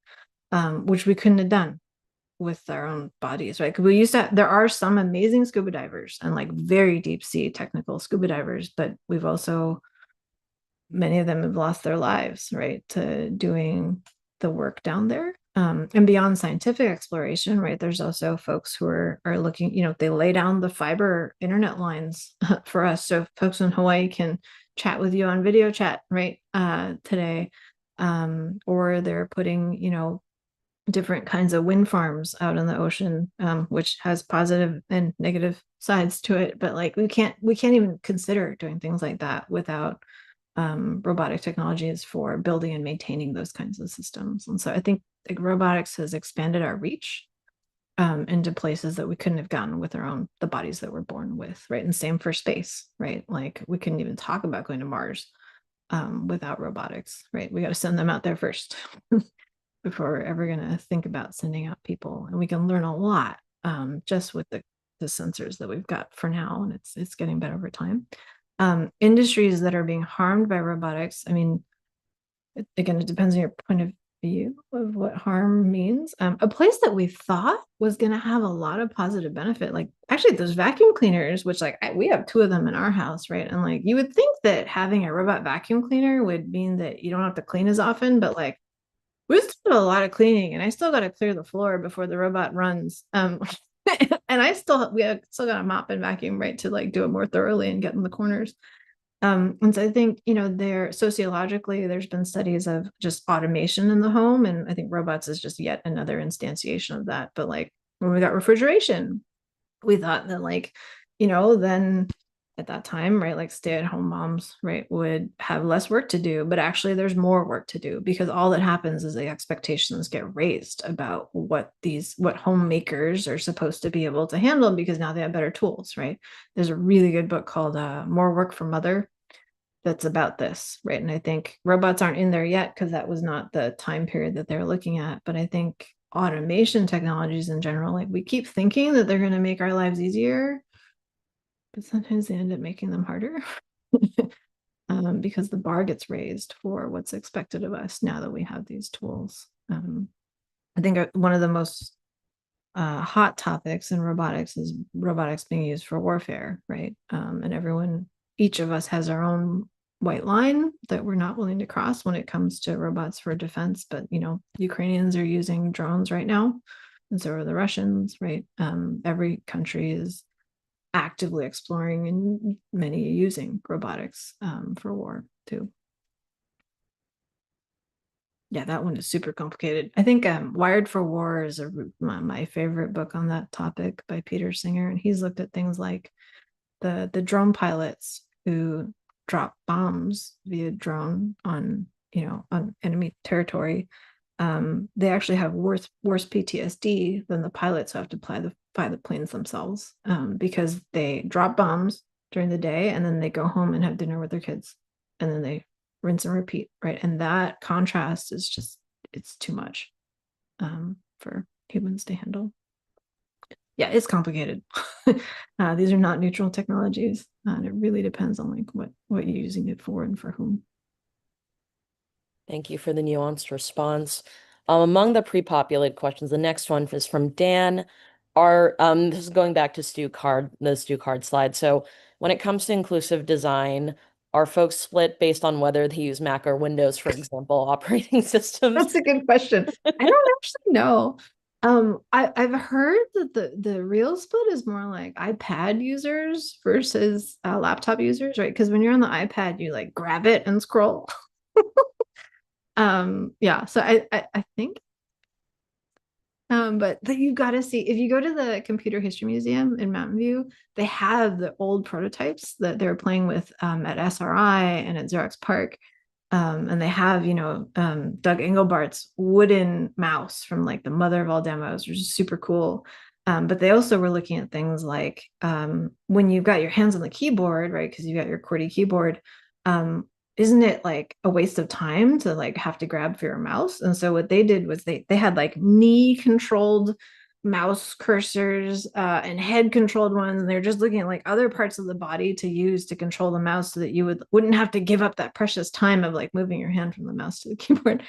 which we couldn't have done with our own bodies, right? Because we used to, there are some amazing scuba divers and like very deep sea technical scuba divers, but we've also, many of them have lost their lives, right, to doing the work down there. And beyond scientific exploration, right, there's also folks who are looking, you know, they lay down the fiber internet lines for us. So folks in Hawaii can chat with you on video chat, right, today. Or they're putting, you know, different kinds of wind farms out in the ocean, which has positive and negative sides to it. But like we can't even consider doing things like that without robotic technologies for building and maintaining those kinds of systems. And so I think like robotics has expanded our reach into places that we couldn't have gotten with our own the bodies that we're born with, right? And same for space, right? Like we couldn't even talk about going to Mars without robotics, right? We got to send them out there first. Before we're ever going to think about sending out people. And we can learn a lot just with the sensors that we've got for now. And it's getting better over time. Industries that are being harmed by robotics, I mean, again, it depends on your point of view of what harm means. A place that we thought was going to have a lot of positive benefit, like actually those vacuum cleaners, which like we have two of them in our house, right? And like you would think that having a robot vacuum cleaner would mean that you don't have to clean as often, but like we still do a lot of cleaning, and I still got to clear the floor before the robot runs. And we still got to mop and vacuum, right, to like do it more thoroughly and get in the corners. And so I think, you know, sociologically, there's been studies of just automation in the home, and I think robots is just yet another instantiation of that. But like when we got refrigeration, we thought that like, you know, then at that time, right, like stay-at-home moms, right, would have less work to do, but actually there's more work to do because all that happens is the expectations get raised about what homemakers are supposed to be able to handle because now they have better tools, right? There's a really good book called More Work for Mother that's about this, right? And I think robots aren't in there yet because that was not the time period that they're looking at, but I think automation technologies in general, like we keep thinking that they're going to make our lives easier, but sometimes they end up making them harder because the bar gets raised for what's expected of us now that we have these tools. I think one of the most hot topics in robotics is robotics being used for warfare, right? And each of us has our own white line that we're not willing to cross when it comes to robots for defense. But, you know, Ukrainians are using drones right now, and so are the Russians, right? Every country is actively exploring and many using robotics for war too. Yeah, that one is super complicated. I think Wired for War is my favorite book on that topic by Peter Singer, and he's looked at things like the drone pilots who drop bombs via drone on, you know, on enemy territory. They actually have worse PTSD than the pilots who have to fly the planes themselves, because they drop bombs during the day and then they go home and have dinner with their kids, and then they rinse and repeat, right? And that contrast is just, it's too much for humans to handle. Yeah, it's complicated. These are not neutral technologies, and it really depends on like what you're using it for and for whom. Thank you for the nuanced response. Among the pre-populated questions, the next one is from Dan. This is going back to the Stu Card slide. So when it comes to inclusive design, are folks split based on whether they use Mac or Windows, for example, operating systems? That's a good question. I don't actually know. I've heard that the real split is more like iPad users versus laptop users, right? Because when you're on the iPad, you like grab it and scroll. Yeah, so I think but you got to see if you go to the Computer History Museum in Mountain View, they have the old prototypes that they're playing with at SRI and at Xerox Park. And they have, Doug Engelbart's wooden mouse from like the mother of all demos, which is super cool. But they also were looking at things like when you've got your hands on the keyboard, right? Because you got your QWERTY keyboard, isn't it like a waste of time to like have to grab for your mouse? And so what they did was they had like knee controlled mouse cursors and head controlled ones, and they're just looking at like other parts of the body to use to control the mouse so that you wouldn't have to give up that precious time of like moving your hand from the mouse to the keyboard.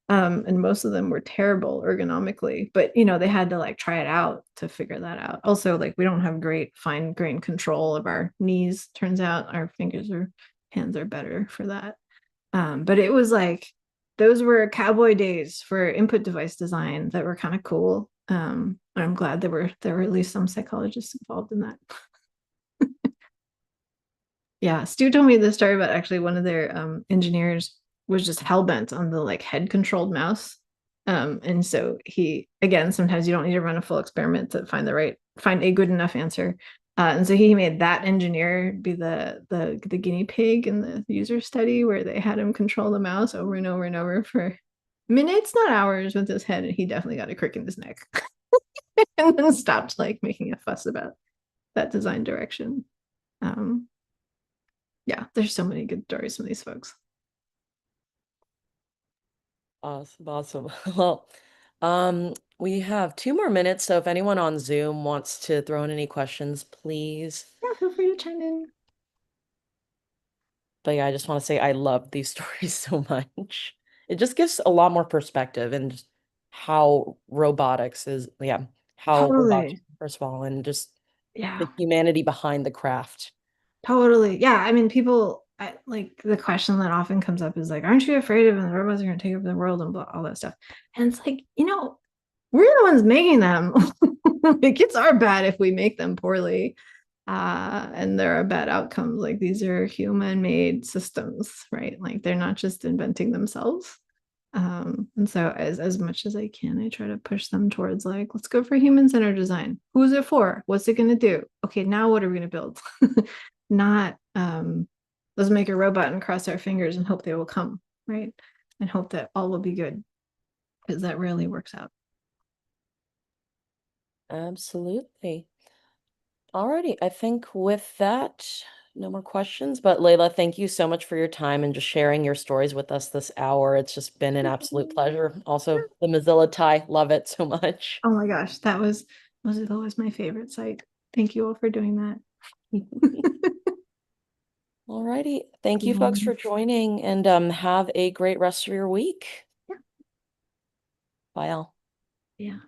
And most of them were terrible ergonomically, but they had to like try it out to figure that out. Also, like we don't have great fine grained control of our knees. Turns out our fingers or hands are better for that. But it was like those were cowboy days for input device design that were kind of cool. I'm glad there were at least some psychologists involved in that. Yeah, Stu told me the story about actually one of their engineers was just hell-bent on the like head controlled mouse. And so he, again, sometimes you don't need to run a full experiment to find a good enough answer. And so he made that engineer be the guinea pig in the user study where they had him control the mouse over and over and over for minutes, not hours, with his head, and he definitely got a crick in his neck. And then stopped like making a fuss about that design direction. Yeah, there's so many good stories from these folks. Awesome. Well, we have 2 more minutes, so if anyone on Zoom wants to throw in any questions, please. Yeah, feel free to chime in. But yeah, I just want to say I love these stories so much. It just gives a lot more perspective and how robotics is, how robotics, Totally. first of all, and just Yeah, the humanity behind the craft. totally. Yeah, I mean, like the question that often comes up is like, aren't you afraid of the robots are going to take over the world and blah, all that stuff? And it's like, we're the ones making them. Like, it's our bad if we make them poorly. And there are bad outcomes. Like, these are human-made systems, right? Like, they're not just inventing themselves. And so as much as I can, I try to push them towards like, let's go for human-centered design. Who's it for? What's it going to do? Okay, now what are we going to build? Not let's make a robot and cross our fingers and hope they will come, right? And hope that all will be good, because that rarely works out. Absolutely. Alrighty, I think with that, no more questions. But Leila, thank you so much for your time and just sharing your stories with us this hour. It's just been an absolute pleasure. Also, the Mozilla tie, love it so much. Oh my gosh, Mozilla was my favorite site. Thank you all for doing that. Alrighty, thank you folks for joining, and have a great rest of your week. Yeah. Bye all. Yeah.